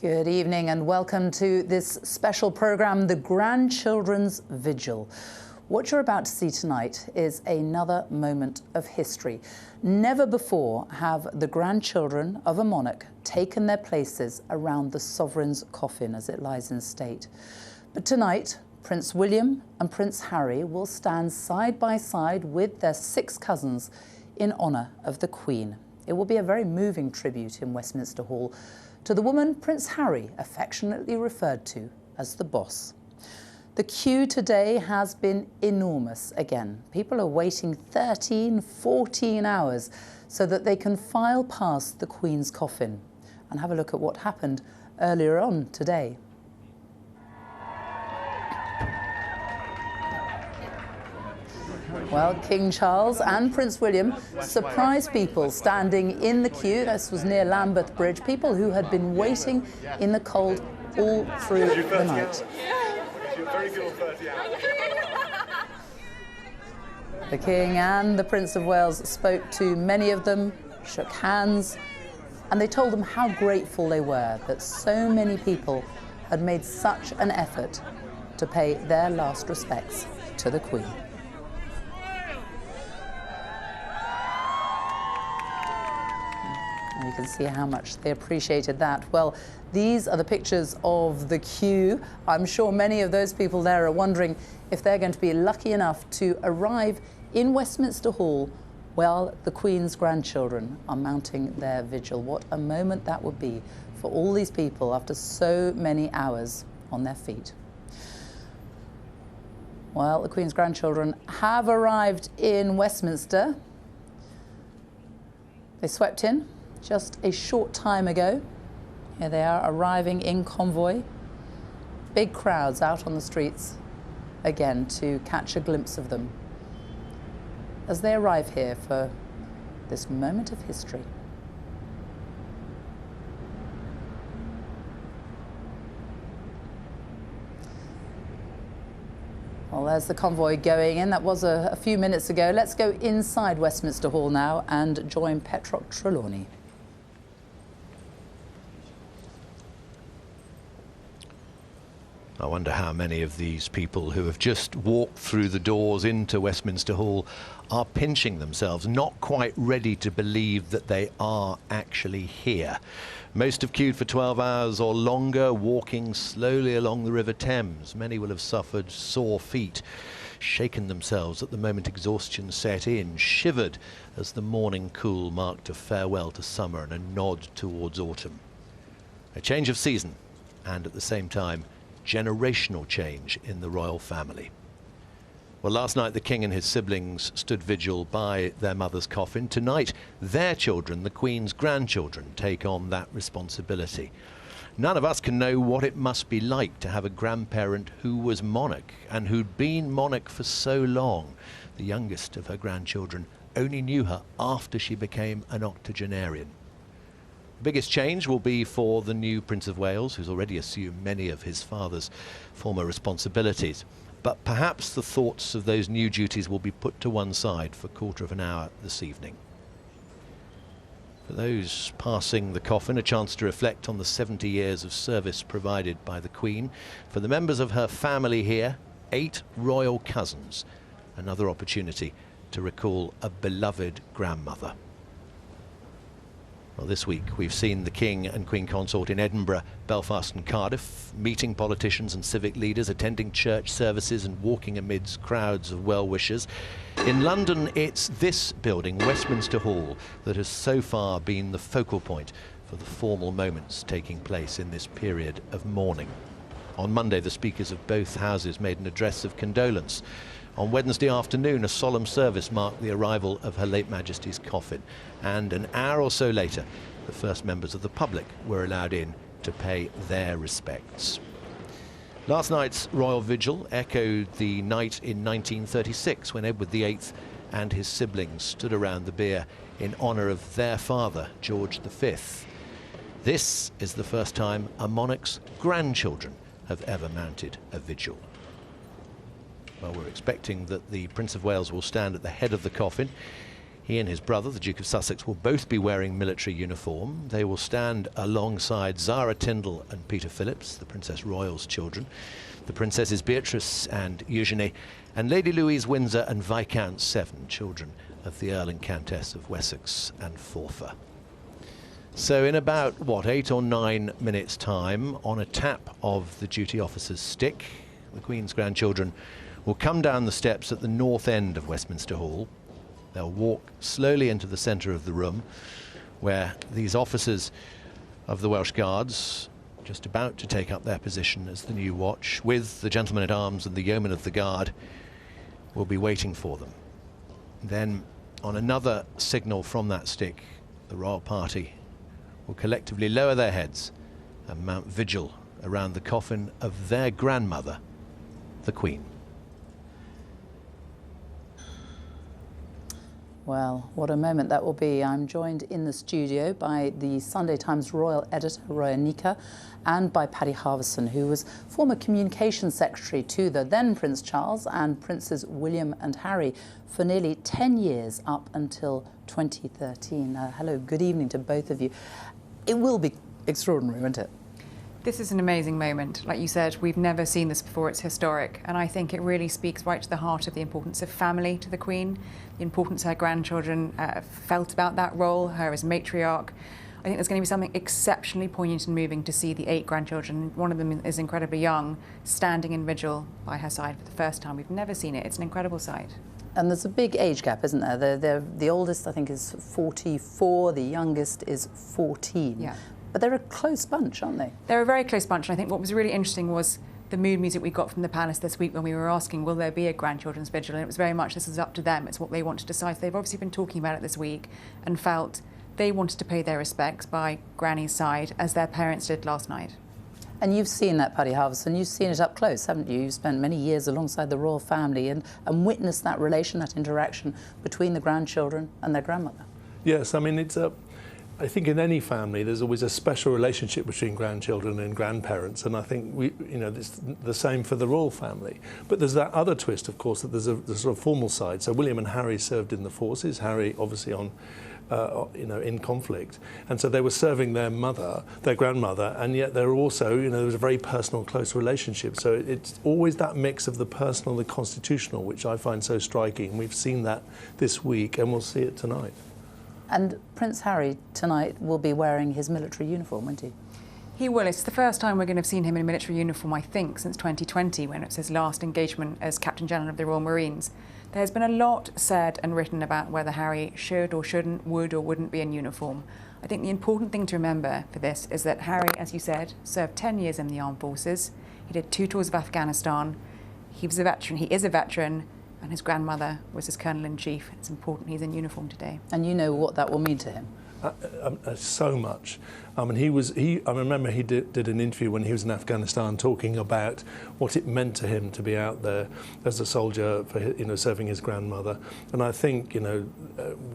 Good evening and welcome to this special programme, The Grandchildren's Vigil. What you're about to see tonight is another moment of history. Never before have the grandchildren of a monarch taken their places around the sovereign's coffin as it lies in state. But tonight, Prince William and Prince Harry will stand side by side with their 6 cousins in honour of the Queen. It will be a very moving tribute in Westminster Hall to the woman Prince Harry affectionately referred to as the boss. The queue today has been enormous again. People are waiting 13, 14 hours so that they can file past the Queen's coffin and have a look at what happened earlier on today. Well, King Charles and Prince William surprised people standing in the queue. This was near Lambeth Bridge, people who had been waiting in the cold all through the night. The King and the Prince of Wales spoke to many of them, shook hands, and they told them how grateful they were that so many people had made such an effort to pay their last respects to the Queen. You can see how much they appreciated that. Well, these are the pictures of the queue. I'm sure many of those people there are wondering if they're going to be lucky enough to arrive in Westminster Hall while the Queen's grandchildren are mounting their vigil. What a moment that would be for all these people after so many hours on their feet. Well, the Queen's grandchildren have arrived in Westminster. They swept in just a short time ago. Here they are arriving in convoy. Big crowds out on the streets again to catch a glimpse of them as they arrive here for this moment of history. Well, there's the convoy going in. That was a few minutes ago. Let's go inside Westminster Hall now and join Petroc Trelawney. I wonder how many of these people who have just walked through the doors into Westminster Hall are pinching themselves, not quite ready to believe that they are actually here. Most have queued for 12 hours or longer, walking slowly along the River Thames. Many will have suffered sore feet, shaken themselves at the moment exhaustion set in, shivered as the morning cool marked a farewell to summer and a nod towards autumn. A change of season, and at the same time, generational change in the royal family. Well, last night the King and his siblings stood vigil by their mother's coffin. Tonight, their children, the Queen's grandchildren, take on that responsibility. None of us can know what it must be like to have a grandparent who was monarch and who'd been monarch for so long. The youngest of her grandchildren only knew her after she became an octogenarian. The biggest change will be for the new Prince of Wales, who's already assumed many of his father's former responsibilities. But perhaps the thoughts of those new duties will be put to one side for a quarter of an hour this evening. For those passing the coffin, a chance to reflect on the 70 years of service provided by the Queen. For the members of her family here, 8 royal cousins, another opportunity to recall a beloved grandmother. Well, this week we've seen the King and Queen Consort in Edinburgh, Belfast and Cardiff, meeting politicians and civic leaders, attending church services and walking amidst crowds of well-wishers. In London, it's this building, Westminster Hall, that has so far been the focal point for the formal moments taking place in this period of mourning. On Monday, the speakers of both houses made an address of condolence. On Wednesday afternoon, a solemn service marked the arrival of Her late Majesty's coffin. And an hour or so later, the first members of the public were allowed in to pay their respects. Last night's royal vigil echoed the night in 1936 when Edward VIII and his siblings stood around the bier in honour of their father, George V. This is the first time a monarch's grandchildren have ever mounted a vigil. Well, we're expecting that the Prince of Wales will stand at the head of the coffin. He and his brother, the Duke of Sussex, will both be wearing military uniform. They will stand alongside Zara Tindall and Peter Phillips, the Princess Royal's children, the Princesses Beatrice and Eugenie, and Lady Louise Windsor and Viscount Severn, children of the Earl and Countess of Wessex and Forfar. So in about, 8 or 9 minutes' time, on a tap of the duty officer's stick, the Queen's grandchildren will come down the steps at the north end of Westminster Hall. They'll walk slowly into the centre of the room, where these officers of the Welsh Guards, just about to take up their position as the new watch, with the gentlemen-at-arms and the yeomen of the guard, will be waiting for them. Then, on another signal from that stick, the royal party will collectively lower their heads and mount vigil around the coffin of their grandmother, the Queen. Well, what a moment that will be. I'm joined in the studio by the Sunday Times royal editor, Roya Nika, and by Paddy Harverson, who was former communications secretary to the then Prince Charles and Princes William and Harry for nearly 10 years up until 2013. Hello, good evening to both of you. It will be extraordinary, won't it? This is an amazing moment. Like you said, we've never seen this before. It's historic. And I think it really speaks right to the heart of the importance of family to the Queen, the importance her grandchildren felt about that role, her as matriarch. I think there's going to be something exceptionally poignant and moving to see the 8 grandchildren, one of them is incredibly young, standing in vigil by her side for the first time. We've never seen it. It's an incredible sight. And there's a big age gap, isn't there? The oldest, I think, is 44, the youngest is 14. Yeah. But they're a close bunch, aren't they? They're a very close bunch, and I think what was really interesting was the mood music we got from the palace this week when we were asking, will there be a grandchildren's vigil? And it was very much, this is up to them, it's what they want to decide. So they've obviously been talking about it this week and felt they wanted to pay their respects by Granny's side, as their parents did last night. And you've seen that, Paddy Harverson, you've seen it up close, haven't you? You've spent many years alongside the royal family and witnessed that relation, that interaction between the grandchildren and their grandmother. Yes, I mean, I think in any family there's always a special relationship between grandchildren and grandparents, and I think it's the same for the royal family. But there's that other twist, of course, that there's a sort of formal side. So William and Harry served in the forces. Harry obviously on in conflict, and so they were serving their grandmother, and yet they're also, there was a very personal, close relationship. So it's always that mix of the personal and the constitutional, which I find so striking. We've seen that this week, and we'll see it tonight. And Prince Harry tonight will be wearing his military uniform, won't he? He will. It's the first time we're going to have seen him in military uniform, I think, since 2020, when it's his last engagement as Captain General of the Royal Marines. There's been a lot said and written about whether Harry should or shouldn't, would or wouldn't be in uniform. I think the important thing to remember for this is that Harry, as you said, served 10 years in the armed forces. He did 2 tours of Afghanistan. He was a veteran. He is a veteran. And his grandmother was his colonel-in-chief. It's important he's in uniform today. And you know what that will mean to him? So much. I remember he did an interview when he was in Afghanistan talking about what it meant to him to be out there as a soldier, for serving his grandmother. And I think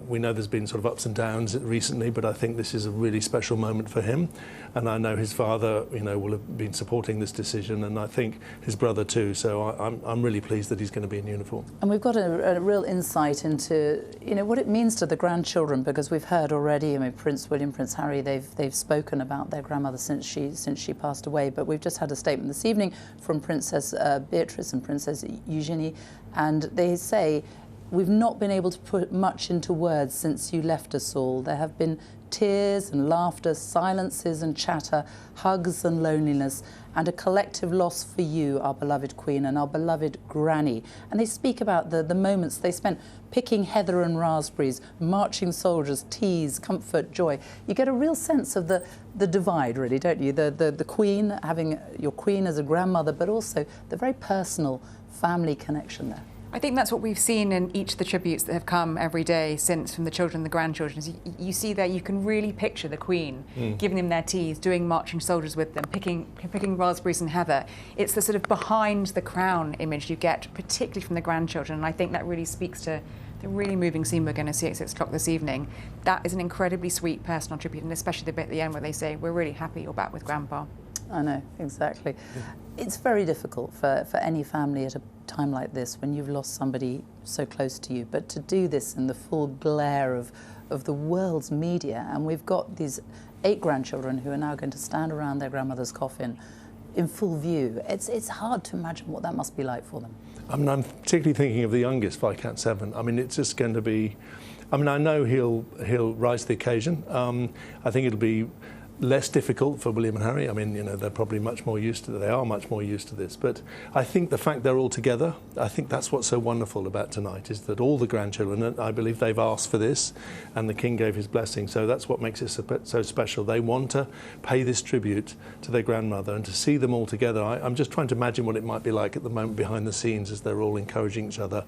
we know there's been sort of ups and downs recently, but I think this is a really special moment for him. And I know his father, will have been supporting this decision, and I think his brother too. So I'm really pleased that he's going to be in uniform. And we've got a real insight into what it means to the grandchildren, because we've heard already. Prince William, Prince Harry, they've spoken about their grandmother since she passed away. But we've just had a statement this evening from Princess Beatrice and Princess Eugenie, and they say, we've not been able to put much into words since you left us all. There have been tears and laughter, silences and chatter, hugs and loneliness, and a collective loss for you, our beloved Queen and our beloved Granny. And they speak about the moments they spent picking heather and raspberries, marching soldiers, teas, comfort, joy. You get a real sense of the divide, really, don't you? The Queen, having your Queen as a grandmother, but also the very personal family connection there. I think that's what we've seen in each of the tributes that have come every day since, from the children and the grandchildren. You see there, you can really picture the Queen giving them their teas, doing marching soldiers with them, picking raspberries and heather. It's the sort of behind the crown image you get, particularly from the grandchildren, and I think that really speaks to the really moving scene we're going to see at 6 o'clock this evening. That is an incredibly sweet personal tribute, and especially the bit at the end where they say, we're really happy you're back with Grandpa. I know, exactly. It's very difficult for any family at a time like this when you've lost somebody so close to you, but to do this in the full glare of the world's media, and we've got these 8 grandchildren who are now going to stand around their grandmother's coffin in full view. It's hard to imagine what that must be like for them. I mean, I'm particularly thinking of the youngest, Viscount 7. I mean, it's just going to be... I mean, I know he'll rise to the occasion. I think it'll be less difficult for William and Harry. I mean, you know, they're probably much more used to it. They are much more used to this. But I think the fact they're all together, I think that's what's so wonderful about tonight, is that all the grandchildren, I believe they've asked for this, and the King gave his blessing. So that's what makes it so special. They want to pay this tribute to their grandmother, and to see them all together. I'm just trying to imagine what it might be like at the moment behind the scenes as they're all encouraging each other,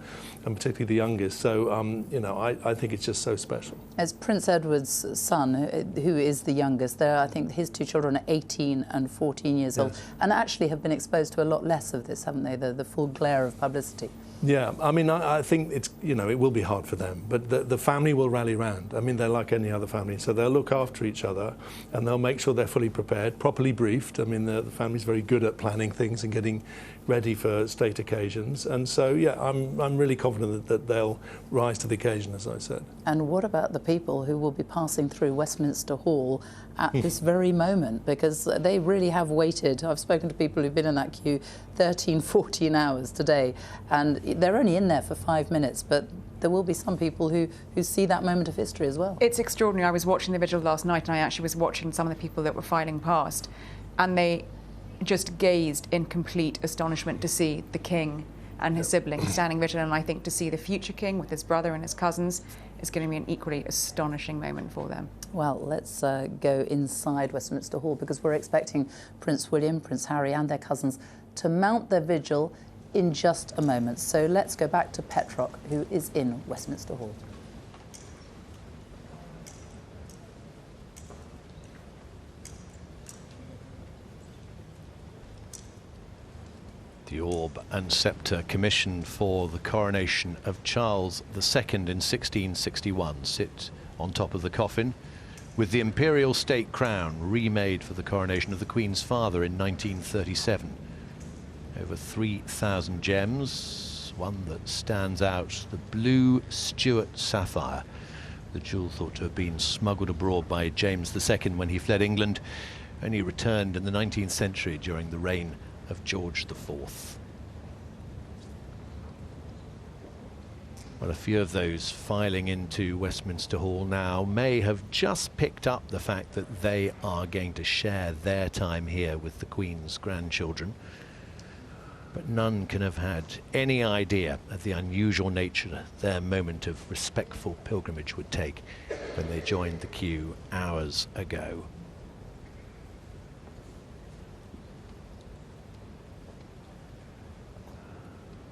and particularly the youngest. So, you know, I think it's just so special. As Prince Edward's son, who is the youngest, I think his 2 children are 18 and 14 years old, and actually have been exposed to a lot less of this, haven't they? The full glare of publicity. Yeah, I mean, I think it's, you know, it will be hard for them, but the family will rally round. I mean, they're like any other family, so they'll look after each other, and they'll make sure they're fully prepared, properly briefed. I mean, the family's very good at planning things and getting ready for state occasions, and so, yeah, I'm really confident that they'll rise to the occasion, as I said. And what about the people who will be passing through Westminster Hall at this very moment? Because they really have waited. I've spoken to people who've been in that queue 13, 14 hours today, and they're only in there for 5 minutes, but there will be some people who see that moment of history as well. It's extraordinary. I was watching the vigil last night, and I actually was watching some of the people that were filing past, and they just gazed in complete astonishment to see the King and his siblings standing vigil, and I think to see the future King with his brother and his cousins is going to be an equally astonishing moment for them. Well, let's go inside Westminster Hall, because we're expecting Prince William, Prince Harry and their cousins to mount their vigil in just a moment. So let's go back to Petrock, who is in Westminster Hall. The Orb and Sceptre Commission for the coronation of Charles II in 1661 sit on top of the coffin, with the imperial state crown remade for the coronation of the Queen's father in 1937. Over 3,000 gems, one that stands out, the blue Stuart sapphire, the jewel thought to have been smuggled abroad by James II when he fled England, only returned in the 19th century during the reign of George IV. Well, a few of those filing into Westminster Hall now may have just picked up the fact that they are going to share their time here with the Queen's grandchildren, but none can have had any idea of the unusual nature their moment of respectful pilgrimage would take when they joined the queue hours ago.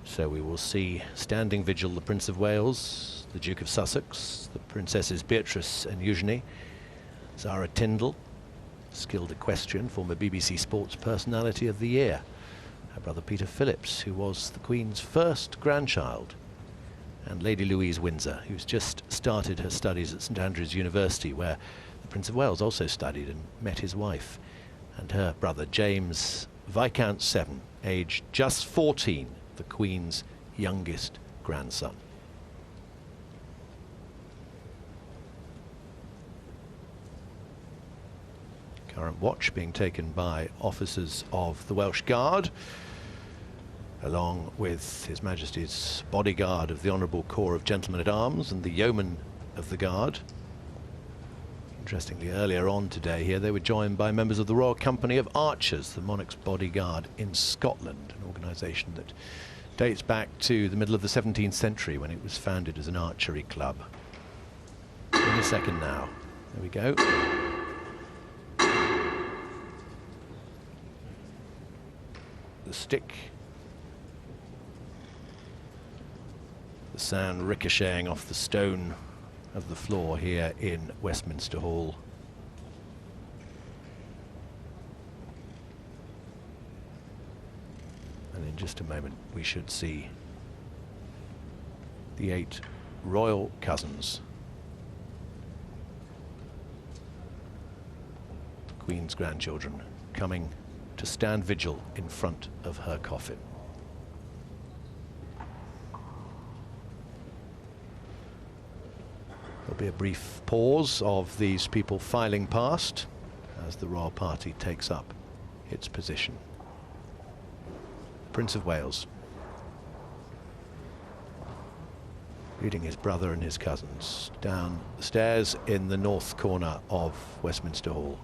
So we will see standing vigil the Prince of Wales, the Duke of Sussex, the Princesses Beatrice and Eugenie, Zara Tindall, skilled equestrian, former BBC Sports Personality of the Year, her brother Peter Phillips, who was the Queen's first grandchild, and Lady Louise Windsor, who's just started her studies at St Andrews University, where the Prince of Wales also studied and met his wife, and her brother James, Viscount 7, aged just 14, the Queen's youngest grandson. Current watch being taken by officers of the Welsh Guard, along with His Majesty's bodyguard of the Honourable Corps of Gentlemen at Arms and the yeomen of the Guard. Interestingly, earlier on today here, they were joined by members of the Royal Company of Archers, the monarch's bodyguard in Scotland, an organisation that dates back to the middle of the 17th century when it was founded as an archery club. In a second now. There we go. The stick. The sound ricocheting off the stone of the floor here in Westminster Hall. And in just a moment we should see the 8 royal cousins, the Queen's grandchildren, coming to stand vigil in front of her coffin. There'll be a brief pause of these people filing past as the royal party takes up its position. Prince of Wales, leading his brother and his cousins down the stairs in the north corner of Westminster Hall.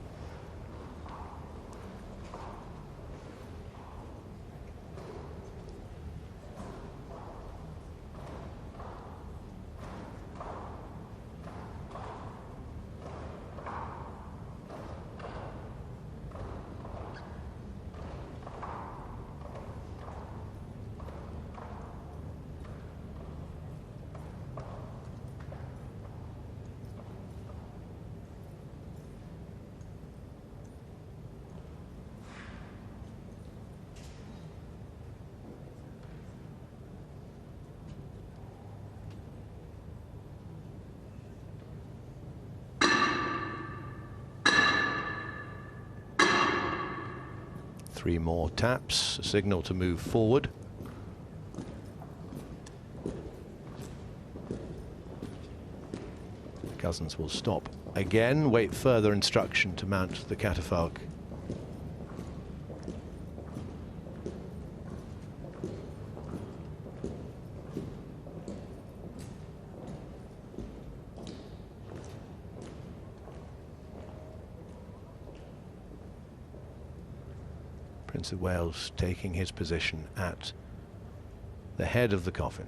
Three more taps, a signal to move forward. The cousins will stop again, wait further instruction to mount the catafalque. Prince of Wales taking his position at the head of the coffin.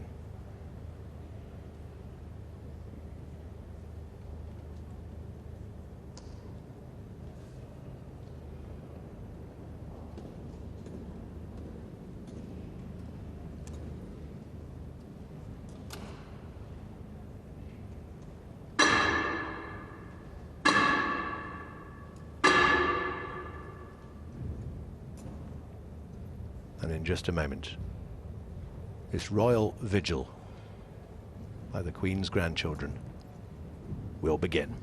And in just a moment, this royal vigil by the Queen's grandchildren will begin.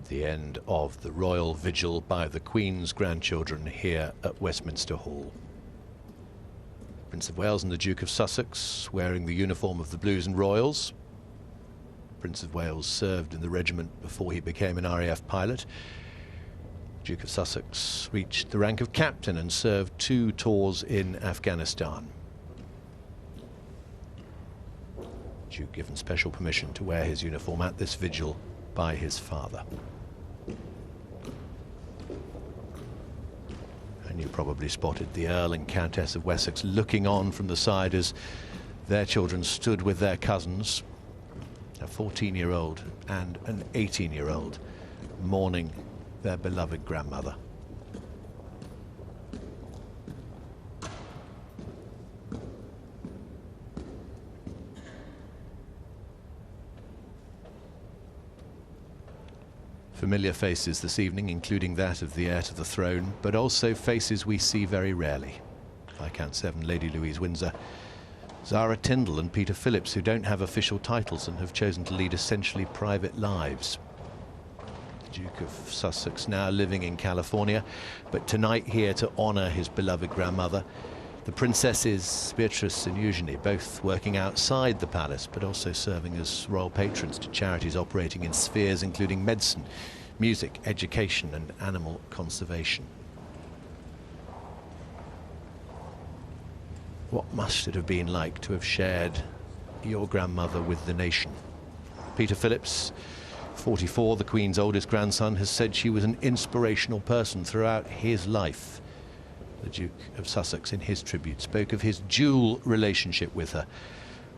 The end of the royal vigil by the Queen's grandchildren here at Westminster Hall. Prince of Wales and the Duke of Sussex wearing the uniform of the Blues and Royals. Prince of Wales served in the regiment before he became an RAF pilot. Duke of Sussex reached the rank of captain and served 2 tours in Afghanistan. Duke given special permission to wear his uniform at this vigil by his father. And you probably spotted the Earl and Countess of Wessex looking on from the side as their children stood with their cousins, a 14-year-old and an 18-year-old, mourning their beloved grandmother. Familiar faces this evening, including that of the heir to the throne, but also faces we see very rarely. Viscount 7 Lady Louise Windsor, Zara Tyndall and Peter Phillips, who don't have official titles and have chosen to lead essentially private lives. The Duke of Sussex now living in California, but tonight here to honour his beloved grandmother. The Princesses Beatrice and Eugenie, both working outside the palace, but also serving as royal patrons to charities operating in spheres including medicine, music, education and animal conservation. What must it have been like to have shared your grandmother with the nation? Peter Phillips, 44, the Queen's oldest grandson, has said she was an inspirational person throughout his life. The Duke of Sussex, in his tribute, spoke of his dual relationship with her.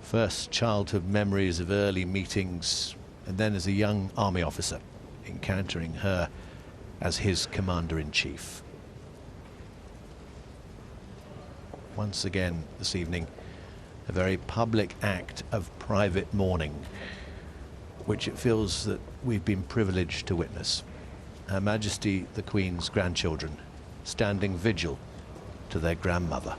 First childhood memories of early meetings, and then as a young army officer, encountering her as his commander-in-chief. Once again this evening, a very public act of private mourning, which it feels that we've been privileged to witness. Her Majesty the Queen's grandchildren standing vigil to their grandmother.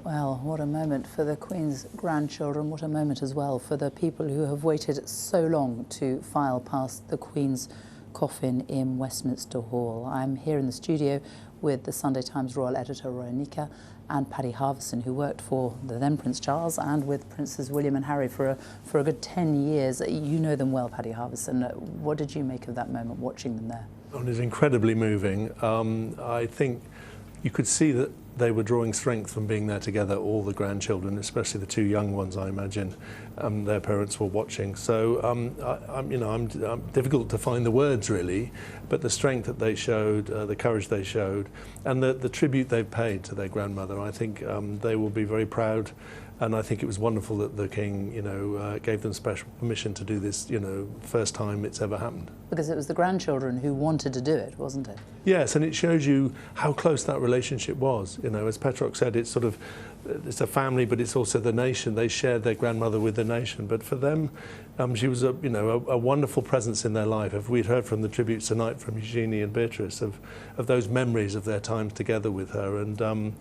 Well, what a moment for the Queen's grandchildren, what a moment as well for the people who have waited so long to file past the Queen's coffin in Westminster Hall. I'm here in the studio with the Sunday Times Royal Editor Roy Nika and Paddy Harvison, who worked for the then Prince Charles and with Princes William and Harry for a good 10 years. You know them well, Paddy Harvison. What did you make of that moment, watching them there? It was incredibly moving. I think you could see that they were drawing strength from being there together, all the grandchildren, especially the 2 young ones, I imagine. Their parents were watching. So, I'm difficult to find the words, really, but the strength that they showed, the courage they showed, and the tribute they've paid to their grandmother, I think they will be very proud. And I think it was wonderful that the King, gave them special permission to do this, first time it's ever happened. Because it was the grandchildren who wanted to do it, wasn't it? Yes, and it shows you how close that relationship was. As Petrock said, it's a family, but it's also the nation. They shared their grandmother with the nation. But for them, she was a wonderful presence in their life. If we'd heard from the tributes tonight from Eugenie and Beatrice of those memories of their times together with her, and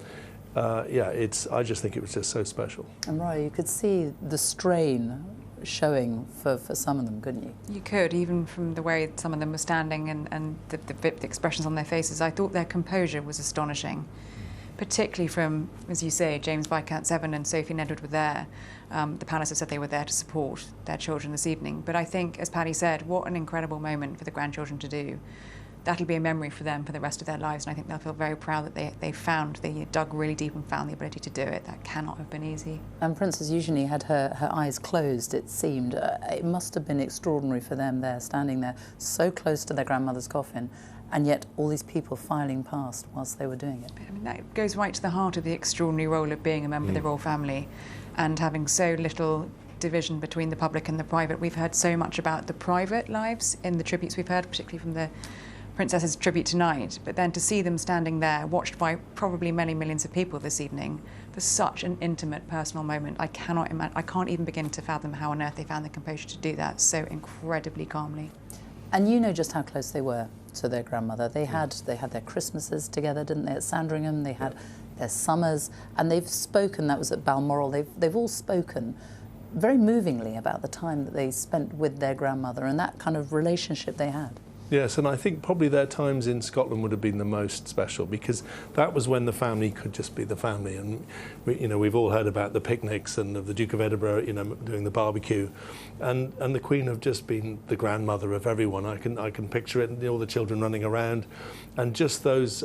I just think it was just so special. And Roy, you could see the strain showing for some of them, couldn't you? You could, even from the way some of them were standing and the expressions on their faces. I thought their composure was astonishing, particularly from, as you say, James Viscount 7 and Sophie and Edward were there. The palace have said they were there to support their children this evening. But I think, as Paddy said, what an incredible moment for the grandchildren to do. That'll be a memory for them for the rest of their lives, and I think they'll feel very proud that they dug really deep and found the ability to do it. That cannot have been easy. And Princess Eugenie had her eyes closed, it seemed. It must have been extraordinary for them there, standing there so close to their grandmother's coffin, and yet all these people filing past whilst they were doing it. I mean, that goes right to the heart of the extraordinary role of being a member of the royal family and having so little division between the public and the private. We've heard so much about the private lives in the tributes we've heard, particularly from the Princess's tribute tonight, but then to see them standing there, watched by probably many millions of people this evening, for such an intimate, personal moment, I can't even begin to fathom how on earth they found the composure to do that so incredibly calmly. And you know just how close they were to their grandmother. They had their Christmases together, didn't they, at Sandringham? They had their summers, and they've spoken. That was at Balmoral. They've all spoken very movingly about the time that they spent with their grandmother and that kind of relationship they had. Yes, and I think probably their times in Scotland would have been the most special, because that was when the family could just be the family. And we've all heard about the picnics and of the Duke of Edinburgh, doing the barbecue, and the Queen have just been the grandmother of everyone. I can picture it, all the children running around, and just those.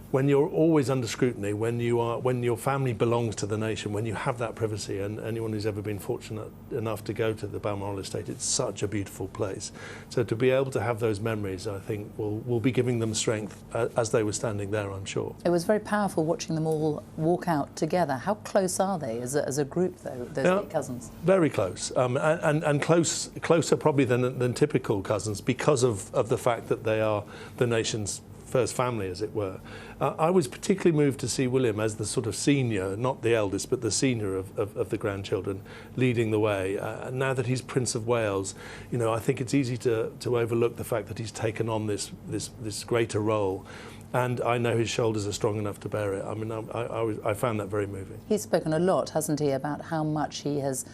When you're always under scrutiny, when your family belongs to the nation, when you have that privacy, and anyone who's ever been fortunate enough to go to the Balmoral estate, it's such a beautiful place. So to be able to have those memories, I think will be giving them strength as they were standing there, I'm sure. It was very powerful watching them all walk out together. How close are they as a group, though, those 8 cousins? Very close, and closer probably than typical cousins, because of the fact that they are the nation's first family, as it were. I was particularly moved to see William as the sort of senior, not the eldest, but the senior of the grandchildren, leading the way. Now that he's Prince of Wales, I think it's easy to overlook the fact that he's taken on this greater role. And I know his shoulders are strong enough to bear it. I mean, I found that very moving. He's spoken a lot, hasn't he, about how much he has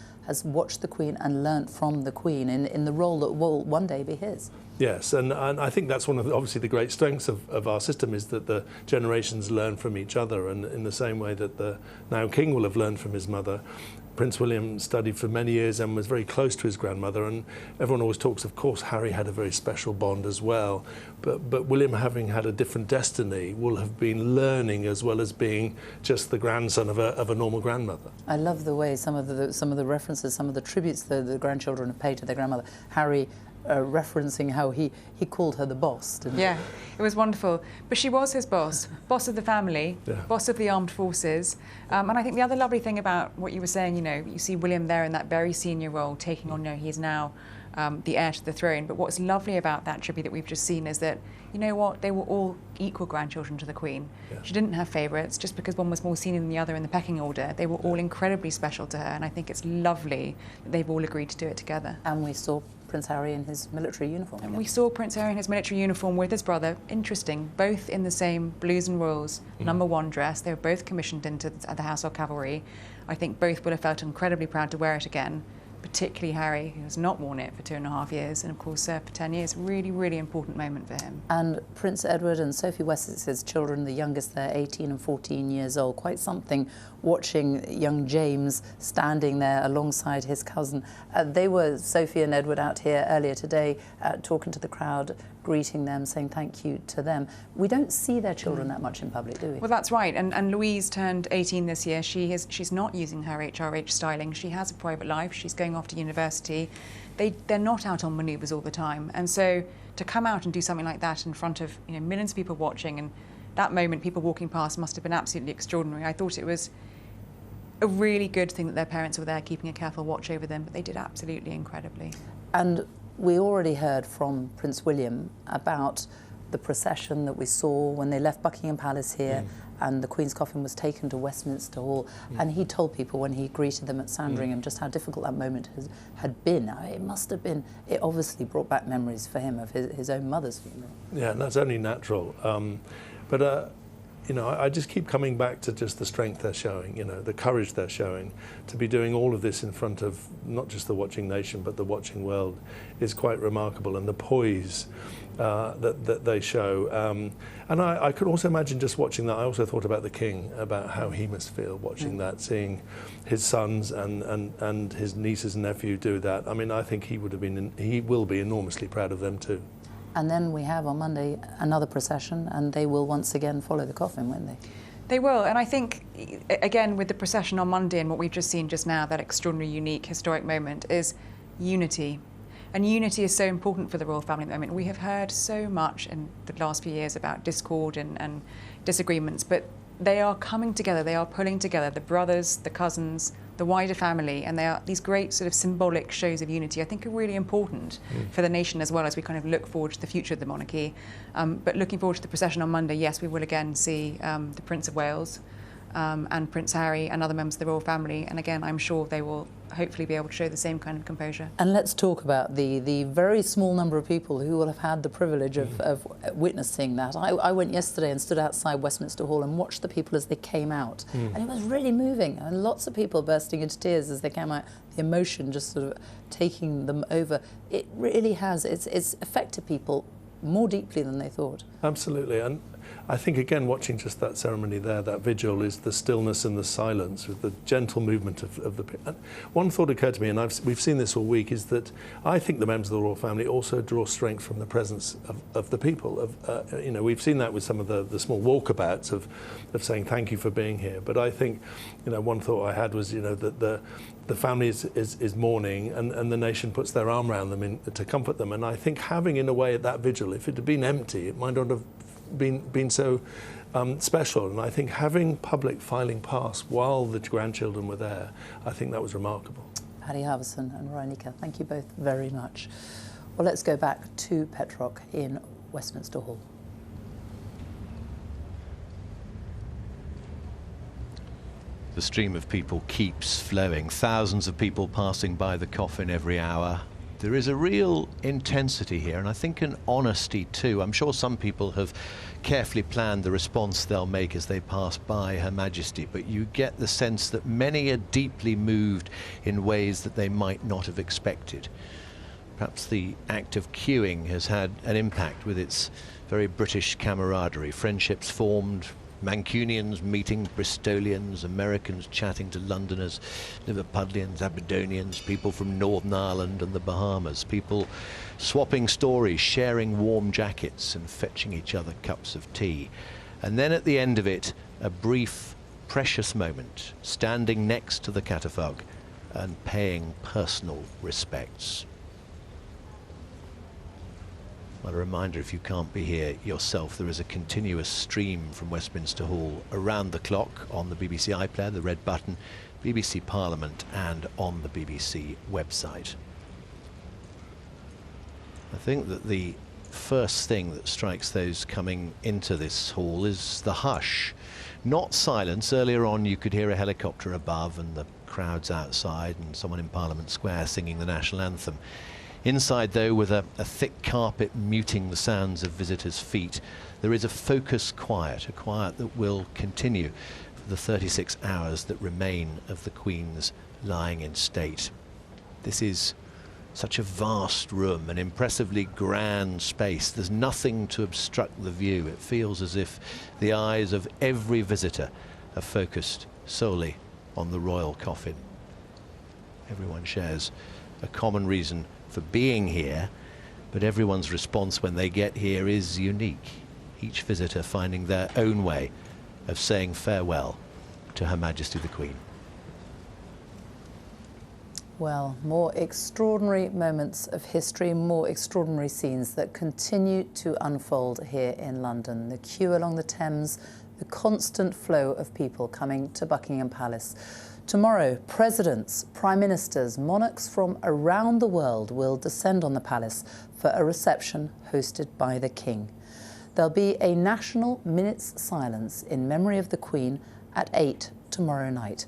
watched the Queen and learnt from the Queen in the role that will one day be his. Yes, and I think that's one of obviously the great strengths of our system, is that the generations learn from each other, and in the same way that the now King will have learned from his mother. Prince William studied for many years and was very close to his grandmother, and everyone always talks, of course, Harry had a very special bond as well, but William, having had a different destiny, will have been learning as well as being just the grandson of a normal grandmother. I love the way some of the references, some of the tributes that the grandchildren have paid to their grandmother. Harry referencing how he called her the boss, didn't he? Yeah, it was wonderful. But she was his boss, boss of the family, boss of the armed forces. And I think the other lovely thing about what you were saying, you see William there in that very senior role, taking on, he's now the heir to the throne. But what's lovely about that tribute that we've just seen is that, they were all equal grandchildren to the Queen. Yeah. She didn't have favourites just because one was more senior than the other in the pecking order. They were all incredibly special to her, and I think it's lovely that they've all agreed to do it together. And we saw Prince Harry in his military uniform. And we saw Prince Harry in his military uniform with his brother. Interesting, both in the same Blues and Royals #1 dress. They were both commissioned into the Household Cavalry. I think both would have felt incredibly proud to wear it again, particularly Harry, who has not worn it for 2.5 years, and of course served for 10 years. Really, really important moment for him. And Prince Edward and Sophie Wessex's children, the youngest, they're 18 and 14 years old. Quite something watching young James standing there alongside his cousin. Sophie and Edward out here earlier today talking to the crowd, greeting them, saying thank you to them. We don't see their children that much in public, do we? Well, that's right. And Louise turned 18 this year. She's not using her HRH styling. She has a private life. She's going off to university. They're not out on manoeuvres all the time. And so to come out and do something like that in front of millions of people watching, and that moment, people walking past, must have been absolutely extraordinary. I thought it was a really good thing that their parents were there keeping a careful watch over them, but they did absolutely incredibly. And we already heard from Prince William about the procession that we saw when they left Buckingham Palace here and the Queen's coffin was taken to Westminster Hall. And he told people when he greeted them at Sandringham just how difficult that moment had been. It obviously brought back memories for him of his own mother's funeral. Yeah, and that's only natural. I just keep coming back to just the strength they're showing, the courage they're showing. To be doing all of this in front of not just the watching nation, but the watching world is quite remarkable, and the poise that they show. And I could also imagine just watching that. I also thought about the King, about how he must feel watching that, seeing his sons and his nieces and nephew do that. I mean, I think he will be enormously proud of them too. And then we have on Monday another procession, and they will once again follow the coffin, won't they? They will, and I think, again, with the procession on Monday and what we've just seen just now, that extraordinary, unique, historic moment, is unity. And unity is so important for the royal family at the moment. We have heard so much in the last few years about discord and disagreements, but they are coming together, they are pulling together, the brothers, the cousins, the wider family, and they are these great sort of symbolic shows of unity, I think, are really important for the nation as well as we kind of look forward to the future of the monarchy. But looking forward to the procession on Monday, yes, we will again see the Prince of Wales and Prince Harry and other members of the royal family. And again, I'm sure they will hopefully be able to show the same kind of composure. And let's talk about the very small number of people who will have had the privilege of witnessing that. I went yesterday and stood outside Westminster Hall and watched the people as they came out. And it was really moving. And lots of people bursting into tears as they came out, the emotion just sort of taking them over. It really has. It's affected people more deeply than they thought. Absolutely. And I think, again, watching just that ceremony there, that vigil, is the stillness and the silence, with the gentle movement of the... And one thought occurred to me, and we've seen this all week, is that I think the members of the royal family also draw strength from the presence of the people. You know, we've seen that with some of the small walkabouts of saying thank you for being here. But I think, you know, one thought I had was, you know, that the family is mourning, and the nation puts their arm around them to comfort them. And I think having, in a way, at that vigil, if it had been empty, it might not have been so special. And I think having public filing past while the grandchildren were there, I think that was remarkable. Paddy Halverson and Veronica, thank you both very much. Well, let's go back to Petrock in Westminster Hall. The stream of people keeps flowing, thousands of people passing by the coffin every hour. There is a real intensity here, and I think an honesty too. I'm sure some people have carefully planned the response they'll make as they pass by Her Majesty, but you get the sense that many are deeply moved in ways that they might not have expected. Perhaps the act of queuing has had an impact with its very British camaraderie. Friendships formed, Mancunians meeting Bristolians, Americans chatting to Londoners, Liverpudlians, Aberdonians, people from Northern Ireland and the Bahamas, people swapping stories, sharing warm jackets and fetching each other cups of tea. And then at the end of it, a brief, precious moment, standing next to the catafalque and paying personal respects. Well, a reminder, if you can't be here yourself, there is a continuous stream from Westminster Hall around the clock on the BBC iPlayer, the red button, BBC Parliament, and on the BBC website. I think that the first thing that strikes those coming into this hall is the hush. Not silence. Earlier on you could hear a helicopter above and the crowds outside and someone in Parliament Square singing the national anthem. Inside, though, with a thick carpet muting the sounds of visitors' feet, there is a focused quiet, a quiet that will continue for the 36 hours that remain of the Queen's lying in state. This is such a vast room, an impressively grand space. There's nothing to obstruct the view. It feels as if the eyes of every visitor are focused solely on the royal coffin. Everyone shares a common reason for being here, but everyone's response when they get here is unique. Each visitor finding their own way of saying farewell to Her Majesty the Queen. Well, more extraordinary moments of history, more extraordinary scenes that continue to unfold here in London. The queue along the Thames, the constant flow of people coming to Buckingham Palace. Tomorrow, presidents, prime ministers, monarchs from around the world will descend on the palace for a reception hosted by the King. There'll be a national minute's silence in memory of the Queen at 8 tomorrow night.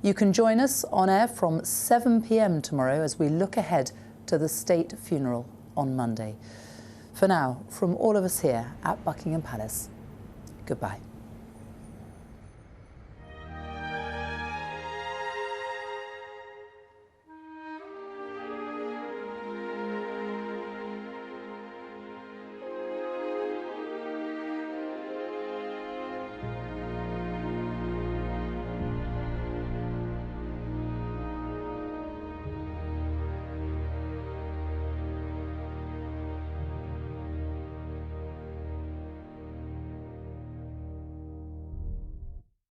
You can join us on air from 7 p.m. tomorrow as we look ahead to the state funeral on Monday. For now, from all of us here at Buckingham Palace, goodbye.